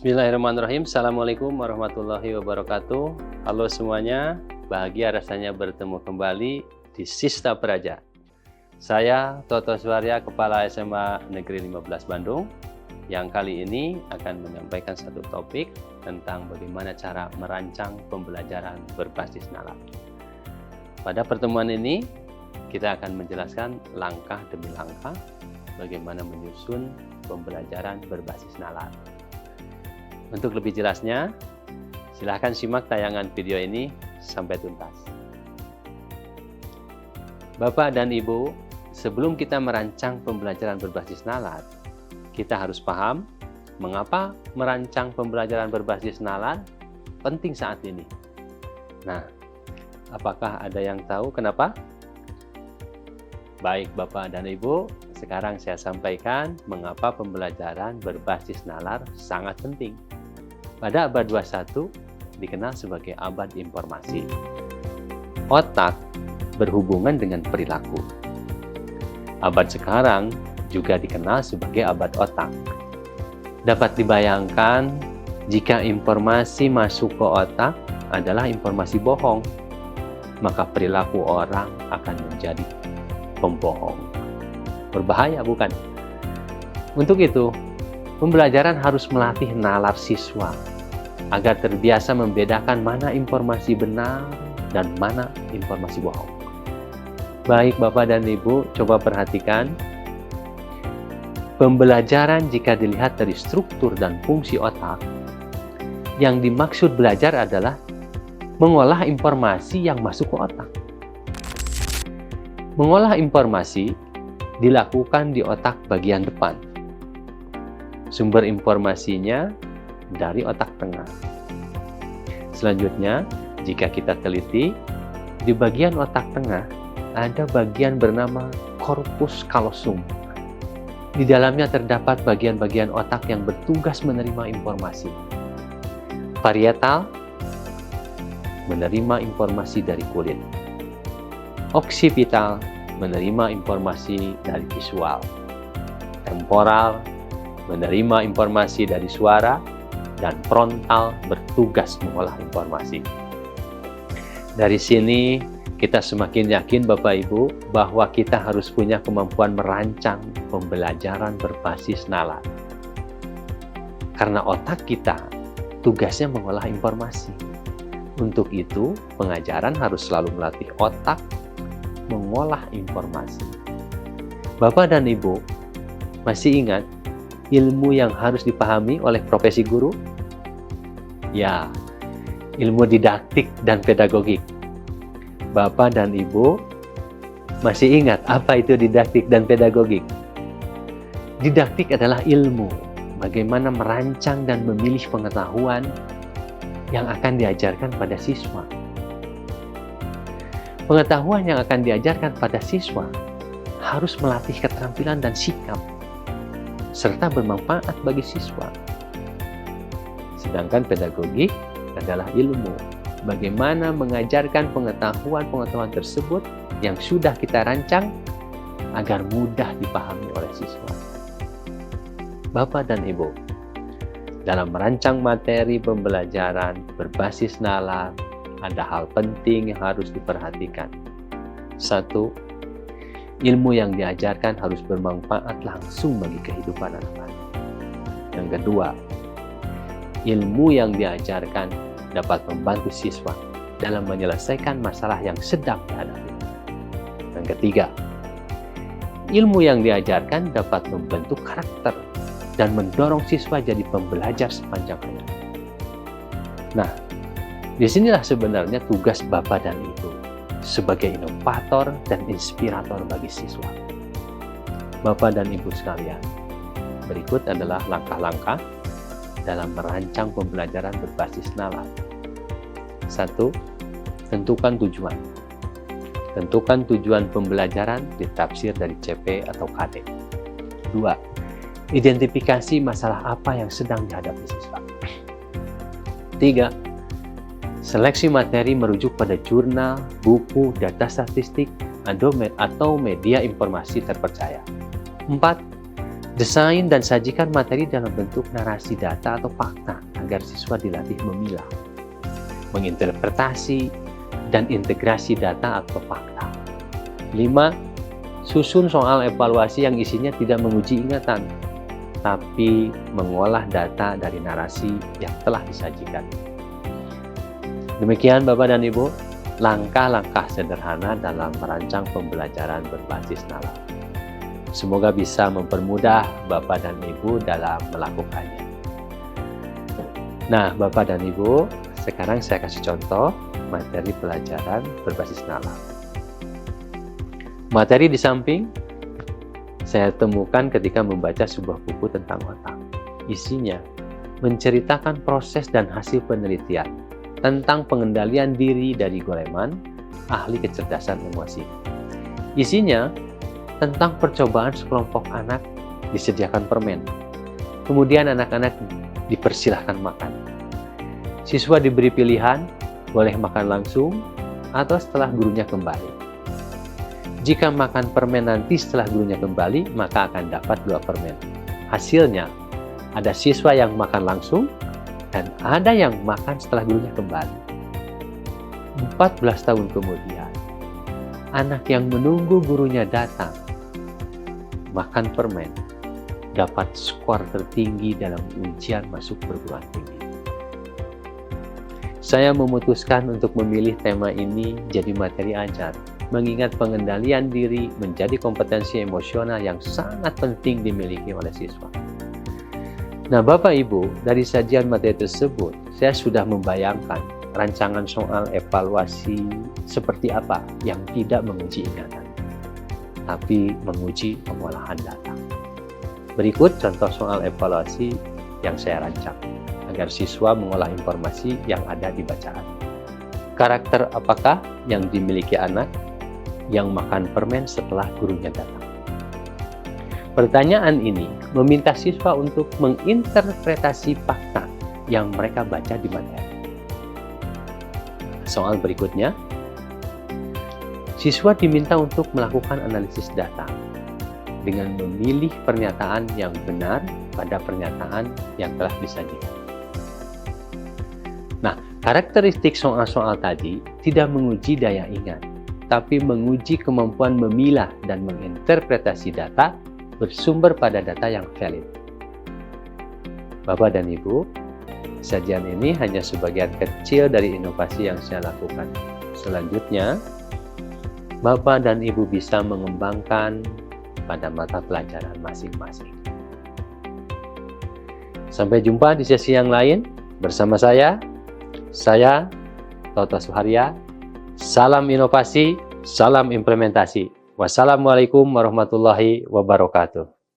Bismillahirrahmanirrahim. Assalamualaikum warahmatullahi wabarakatuh. Halo semuanya, bahagia rasanya bertemu kembali di Sista Praja. Saya Toto Suarya, Kepala SMA Negeri 15 Bandung, yang kali ini akan menyampaikan satu topik tentang bagaimana cara merancang pembelajaran berbasis nalar. Pada pertemuan ini, kita akan menjelaskan langkah demi langkah bagaimana menyusun pembelajaran berbasis nalar. Untuk lebih jelasnya, silahkan simak tayangan video ini sampai tuntas. Bapak dan Ibu, sebelum kita merancang pembelajaran berbasis nalar, kita harus paham mengapa merancang pembelajaran berbasis nalar penting saat ini. Nah, apakah ada yang tahu kenapa? Baik Bapak dan Ibu, sekarang saya sampaikan mengapa pembelajaran berbasis nalar sangat penting. Pada abad 21 dikenal sebagai abad informasi. Otak berhubungan dengan perilaku. Abad sekarang juga dikenal sebagai abad otak. Dapat dibayangkan jika informasi masuk ke otak adalah informasi bohong, maka perilaku orang akan menjadi pembohong. Berbahaya bukan? Untuk itu, pembelajaran harus melatih nalar siswa agar terbiasa membedakan mana informasi benar dan mana informasi bohong. Baik Bapak dan Ibu, coba perhatikan. Pembelajaran jika dilihat dari struktur dan fungsi otak, yang dimaksud belajar adalah mengolah informasi yang masuk ke otak. Mengolah informasi dilakukan di otak bagian depan. Sumber informasinya dari otak tengah. Selanjutnya, jika kita teliti, di bagian otak tengah ada bagian bernama corpus callosum. Di dalamnya terdapat bagian-bagian otak yang bertugas menerima informasi. Parietal menerima informasi dari kulit. Oksipital menerima informasi dari visual. Temporal menerima informasi dari suara, dan frontal bertugas mengolah informasi. Dari sini kita semakin yakin Bapak Ibu bahwa kita harus punya kemampuan merancang pembelajaran berbasis nalar. Karena otak kita tugasnya mengolah informasi. Untuk itu, pengajaran harus selalu melatih otak mengolah informasi. Bapak dan Ibu, masih ingat ilmu yang harus dipahami oleh profesi guru? Ya, ilmu didaktik dan pedagogik. Bapak dan Ibu masih ingat apa itu didaktik dan pedagogik? Didaktik adalah ilmu bagaimana merancang dan memilih pengetahuan yang akan diajarkan pada siswa. Pengetahuan yang akan diajarkan pada siswa harus melatih keterampilan dan sikap, serta bermanfaat bagi siswa. Sedangkan pedagogik adalah ilmu bagaimana mengajarkan pengetahuan-pengetahuan tersebut yang sudah kita rancang agar mudah dipahami oleh siswa. Bapak dan Ibu, dalam merancang materi pembelajaran berbasis nalar, ada hal penting yang harus diperhatikan. 1. Ilmu yang diajarkan harus bermanfaat langsung bagi kehidupan anak-anak. Yang kedua, ilmu yang diajarkan dapat membantu siswa dalam menyelesaikan masalah yang sedang dihadapi. Yang ketiga, ilmu yang diajarkan dapat membentuk karakter dan mendorong siswa jadi pembelajar sepanjang hayat. Nah, disinilah sebenarnya tugas Bapak dan Ibu sebagai inovator dan inspirator bagi siswa. Bapak dan Ibu sekalian, berikut adalah langkah-langkah dalam merancang pembelajaran berbasis nalar. 1. Tentukan tujuan. Tentukan tujuan pembelajaran ditafsir dari CP atau KD. 2. Identifikasi masalah apa yang sedang dihadapi siswa. 3. Seleksi materi merujuk pada jurnal, buku, data statistik, atau media informasi terpercaya. 4. Desain dan sajikan materi dalam bentuk narasi data atau fakta agar siswa dilatih memilah, menginterpretasi, dan integrasi data atau fakta. 5. Susun soal evaluasi yang isinya tidak menguji ingatan, tapi mengolah data dari narasi yang telah disajikan. Demikian Bapak dan Ibu, langkah-langkah sederhana dalam merancang pembelajaran berbasis nalar. Semoga bisa mempermudah Bapak dan Ibu dalam melakukannya. Nah, Bapak dan Ibu, sekarang saya kasih contoh materi pelajaran berbasis nalar. Materi di samping saya temukan ketika membaca sebuah buku tentang otak. Isinya menceritakan proses dan hasil penelitian tentang pengendalian diri dari Goleman, ahli kecerdasan emosi. Isinya tentang percobaan sekelompok anak disediakan permen. Kemudian anak-anak dipersilahkan makan. Siswa diberi pilihan, boleh makan langsung atau setelah gurunya kembali. Jika makan permen nanti setelah gurunya kembali, maka akan dapat 2 permen. Hasilnya, ada siswa yang makan langsung dan ada yang makan setelah gurunya kembali. 14 tahun kemudian, anak yang menunggu gurunya datang makan permen dapat skor tertinggi dalam ujian masuk perguruan tinggi. Saya memutuskan untuk memilih tema ini jadi materi ajar, mengingat pengendalian diri menjadi kompetensi emosional yang sangat penting dimiliki oleh siswa. Nah, Bapak Ibu, dari sajian materi tersebut, saya sudah membayangkan rancangan soal evaluasi seperti apa yang tidak menguji ingatan, tapi menguji pengolahan data. Berikut contoh soal evaluasi yang saya rancang, agar siswa mengolah informasi yang ada di bacaan. Karakter apakah yang dimiliki anak yang makan permen setelah gurunya datang? Pertanyaan ini meminta siswa untuk menginterpretasi fakta yang mereka baca di materi. Soal berikutnya, siswa diminta untuk melakukan analisis data dengan memilih pernyataan yang benar pada pernyataan yang telah disajikan. Nah, karakteristik soal-soal tadi tidak menguji daya ingat, tapi menguji kemampuan memilah dan menginterpretasi data bersumber pada data yang valid. Bapak dan Ibu, sajian ini hanya sebagian kecil dari inovasi yang saya lakukan. Selanjutnya, Bapak dan Ibu bisa mengembangkan pada mata pelajaran masing-masing. Sampai jumpa di sesi yang lain bersama saya Toto Suharya. Salam inovasi, salam implementasi. Wassalamualaikum warahmatullahi wabarakatuh.